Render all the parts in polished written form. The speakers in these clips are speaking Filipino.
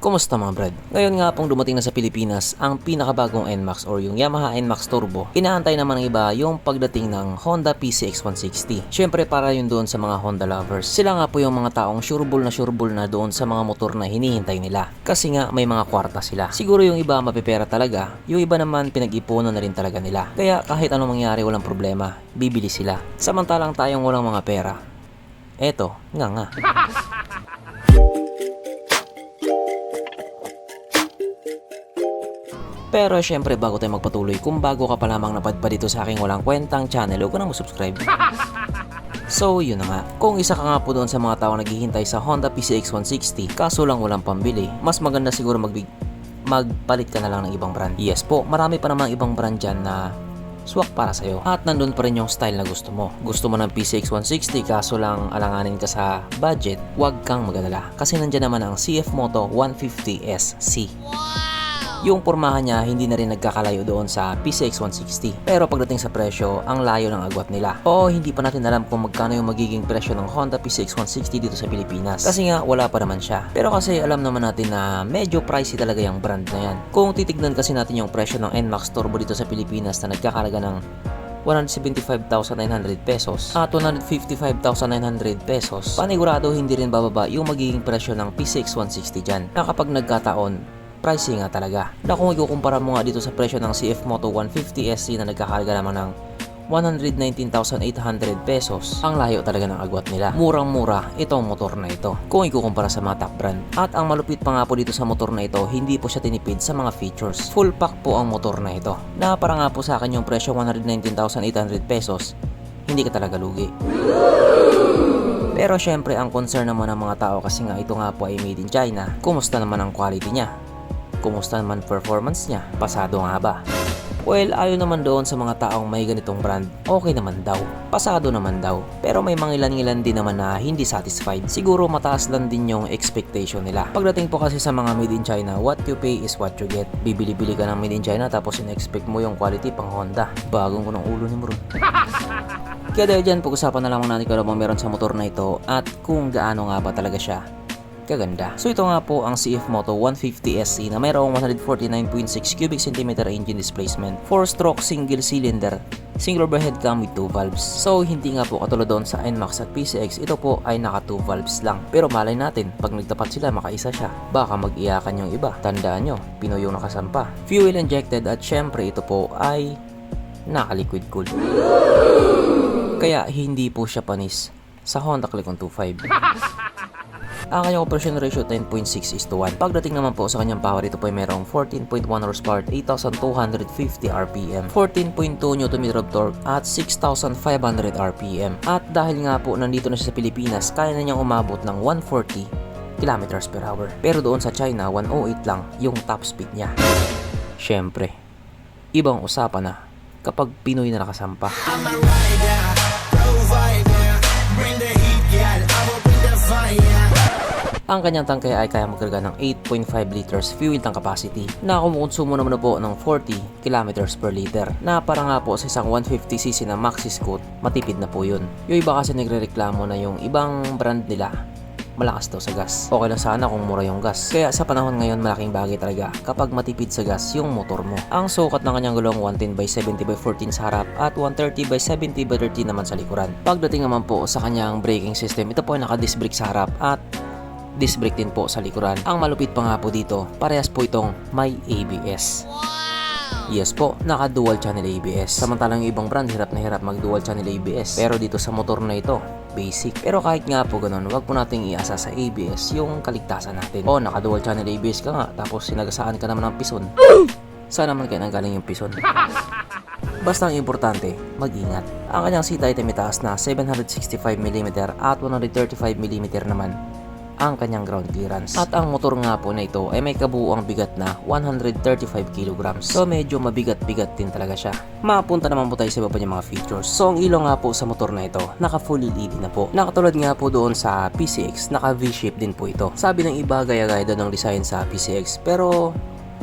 Kumusta mga brad? Ngayon nga pong dumating na sa Pilipinas ang pinakabagong NMAX or yung Yamaha NMAX Turbo. Inaantay naman ng iba yung pagdating ng Honda PCX 160. Syempre para yun doon sa mga Honda lovers. Sila nga po yung mga taong sureball na doon sa mga motor na hinihintay nila. Kasi nga may mga kwarta sila. Siguro yung iba mapipera talaga, yung iba naman pinag-ipunan na rin talaga nila. Kaya kahit anong mangyari walang problema, bibili sila. Samantalang tayong walang mga pera, eto, nga. Pero syempre bago tayo magpatuloy, kung bago ka pa lamang napadpad dito sa aking walang kwentang channel, huwag ka nang subscribe. So yun na nga, kung isa ka nga po doon sa mga tao naghihintay sa Honda PCX 160 kaso lang walang pambili, mas maganda siguro magpalit ka na lang ng ibang brand. Yes po, marami pa namang ibang brand dyan na swak para sa'yo. At nandun pa rin yung style na gusto mo. Gusto mo ng PCX 160 kaso lang alanganin ka sa budget, huwag kang magalala. Kasi nandyan naman ang CF Moto 150SC. Yung pormahan niya hindi na rin nagkakalayo doon sa PCX 160. Pero pagdating sa presyo, ang layo ng agwat nila. Oo, hindi pa natin alam kung magkano yung magiging presyo ng Honda PCX 160 dito sa Pilipinas. Kasi nga, wala pa naman siya. Pero kasi alam naman natin na medyo pricey talaga yung brand na yan. Kung titignan kasi natin yung presyo ng NMAX Turbo dito sa Pilipinas na nagkakalaga ng 175,900 pesos at 155,900 pesos, panigurado hindi rin bababa yung magiging presyo ng PCX 160 dyan. Na kapag nagkataon, pricey nga talaga. Na kung ikukumpara mo nga dito sa presyo ng CF Moto 150SC na nagkakalaga naman ng 119,800 pesos, ang layo talaga ng agwat nila. Murang-mura itong motor na ito kung ikukumpara sa mga top brand. At ang malupit pa nga po dito sa motor na ito, hindi po siya tinipid sa mga features. Full pack po ang motor na ito. Na para nga po sa akin yung presyo 119,800 pesos, hindi ka talaga lugi. Pero syempre ang concern naman ng mga tao kasi nga ito nga po ay made in China. Kumusta naman ang quality niya? Kumusta naman performance niya? Pasado nga ba? Well, ayon naman doon sa mga taong may ganitong brand, okay naman daw. Pasado naman daw. Pero may mga ilan-ilan din naman na hindi satisfied. Siguro mataas lang din yung expectation nila. Pagdating po kasi sa mga made in China, what you pay is what you get. Bibili-bili ka ng made in China tapos in-expect mo yung quality pang Honda. Bagong ko ng ulo ni Bro. Kaya dahil dyan, pag-usapan na lang natin kung ano meron sa motor na ito at kung gaano nga ba talaga siya kaganda. So ito nga po ang CF Moto 150SC na mayroong 149.6 cubic centimeter engine displacement, 4-stroke single cylinder, single overhead cam with 2 valves. So hindi nga po katulad doon sa NMAX at PCX, ito po ay naka 2 valves lang. Pero malay natin, pag nagtapat sila makaisa siya, baka mag-iyakan yung iba. Tandaan nyo, Pinoy yung nakasampa. Fuel injected at syempre ito po ay naka-liquid cooled. Kaya hindi po siya panis sa Honda Click 125. Ang kanyang operation ratio 10.6:1. Pagdating naman po sa kanyang power, ito po ay merong 14.1 horsepower at 8,250 RPM, 14.2 Nm of torque at 6,500 RPM. At dahil nga po nandito na siya sa Pilipinas, kaya na niyang umabot ng 140 km/h. Pero doon sa China, 108 lang yung top speed niya. Syempre, ibang usapan na kapag Pinoy na nakasampa. Ang kanyang tangke ay kaya magkarga ng 8.5 liters fuel tank capacity na kumukonsumo naman na po ng 40 kilometers per liter na para nga po sa isang 150cc na maxi scoot, matipid na po yun. Yung iba kasi nagre-reklamo na yung ibang brand nila malakas daw sa gas. Okay lang sana kung mura yung gas. Kaya sa panahon ngayon malaking bagay talaga kapag matipid sa gas yung motor mo. Ang sukat ng kanyang gulong 110/70/14 sa harap at 130/70/30 naman sa likuran. Pagdating naman po sa kanyang braking system, ito po ay naka-disc brake sa harap at disc brake din po sa likuran. Ang malupit pa nga po dito, parehas po itong may ABS. Yes po, naka dual channel ABS. Samantalang yung ibang brand hirap na hirap mag dual channel ABS. Pero dito sa motor na ito, basic. Pero kahit nga po ganun, wag po nating iasa sa ABS yung kaligtasan natin. O naka dual channel ABS ka nga, tapos sinagasaan ka naman ng pison. Saan naman kaya nanggaling yung pison? Basta ang importante, mag-ingat. Ang kanyang seat height ay mataas na 765mm at 135mm naman ang kanyang ground clearance. At ang motor nga po na ito ay may kabuuang bigat na 135 kg. So medyo mabigat-bigat din talaga siya. Mapunta naman po tayo sa iba pa niyang mga features. So ang ilaw nga po sa motor na ito, naka full LED na po. Nakatulad nga po doon sa PCX, naka V-shape din po ito. Sabi ng iba, gaya-gaya daw ng design sa PCX, pero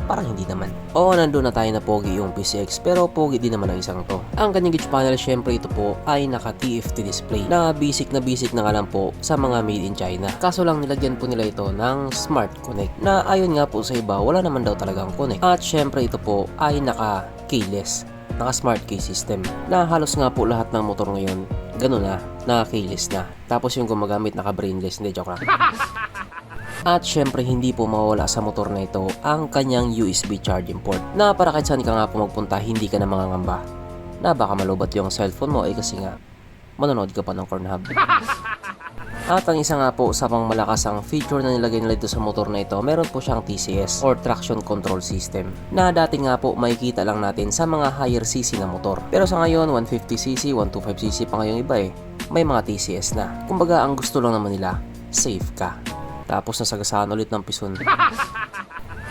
Parang hindi naman. Oo, nandun na tayo na pogi yung PCX pero pogi din naman ang isang to. Ang kanyang gauge panel syempre ito po ay naka TFT display na basic na nga lang po sa mga made in China. Kaso lang nilagyan po nila ito ng Smart Connect na ayon nga po sa iba wala naman daw talagang connect. At syempre ito po ay naka keyless, naka smart key system na halos nga po lahat ng motor ngayon ganun na, naka keyless na. Tapos yung gumagamit naka brainless, hindi joke lang. At syempre hindi po mawawala sa motor na ito ang kanyang USB charging port na para kahit saan ka nga po magpunta hindi ka na mangangamba na baka malubat yung cellphone mo kasi nga manonood ka pa ng Pornhub. At ang isa nga po sa pang malakas ang feature na nilagay nila dito sa motor na ito, meron po siyang TCS or Traction Control System na dati nga po makikita lang natin sa mga higher cc na motor. Pero sa ngayon 150cc, 125cc pa ngayong iba may mga TCS na. Kumbaga ang gusto lang naman nila, safe ka. Tapos nasagasaan ulit ng pison.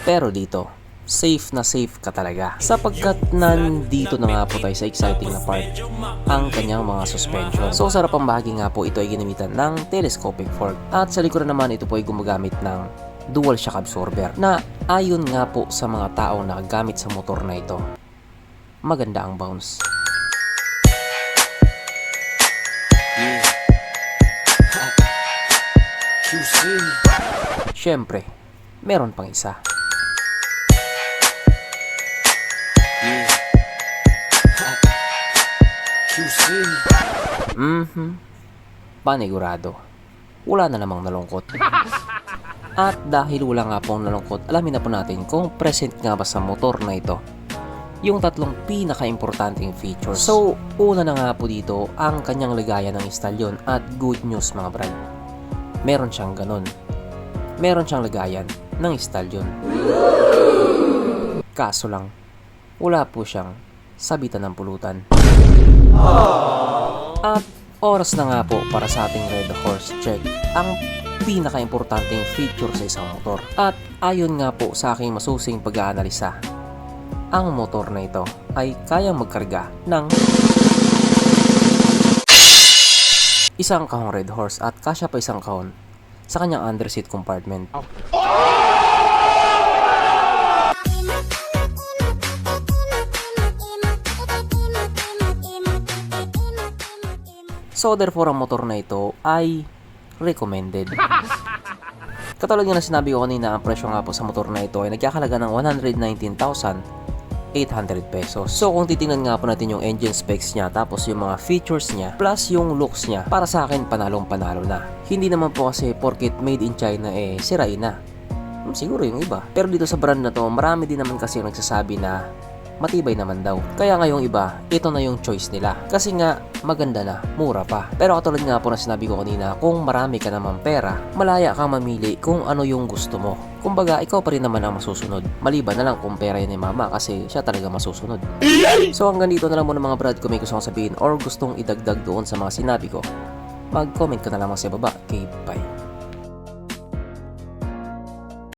Pero dito, safe na safe ka talaga. Sapagkat nandito na nga po tayo sa exciting na part, ang kanyang mga suspension. So sarap ang bahagi nga po ito ay ginamitan ng telescopic fork. At sa likuran naman ito po ay gumagamit ng dual shock absorber na ayon nga po sa mga taong nakagamit sa motor na ito, maganda ang bounce. Syempre, meron pang isa. Panigurado. Wala na namang nalungkot. At dahil wala nga pong nalungkot, alamin na po natin kung present nga ba sa motor na ito yung tatlong pinaka-importanting features. So, una na nga po dito ang kanyang lagayan ng istalyon at good news mga brad. Meron siyang ganun. Meron siyang lagayan ng istalyon. Kaso lang, wala po siyang sabitan ng pulutan. At oras na nga po para sa ating Red Horse check ang pinaka-importanting feature sa isang motor. At ayon nga po sa aking masusing pag-aanalisa, ang motor na ito ay kayang magkarga ng isang kahong Red Horse at kasya pa isang kahon sa kanyang underseat compartment. So therefore ang motor na ito ay recommended. Katulad nga na sinabi ko kanina, ang presyo nga po sa motor na ito ay nagkakalaga ng 119,800 pesos. So kung titingnan nga po natin yung engine specs niya, tapos yung mga features niya, plus yung looks niya, para sa akin panalong panalo na. Hindi naman po kasi porket made in China sirain na. Siguro yung iba. Pero dito sa brand na to, marami din naman kasi yung nagsasabi na matibay naman daw. Kaya ngayong iba, ito na yung choice nila. Kasi nga, maganda na, mura pa. Pero katulad nga po na sinabi ko kanina, kung marami ka naman pera, malaya kang mamili kung ano yung gusto mo. Kumbaga, ikaw pa rin naman ang masusunod. Maliban na lang kung pera yan ni mama kasi siya talaga masusunod. So hanggang dito na lang muna mga brad, kung may gusto kong sabihin or gustong idagdag doon sa mga sinabi ko, mag-comment ka na lamang sa baba. Okay, bye.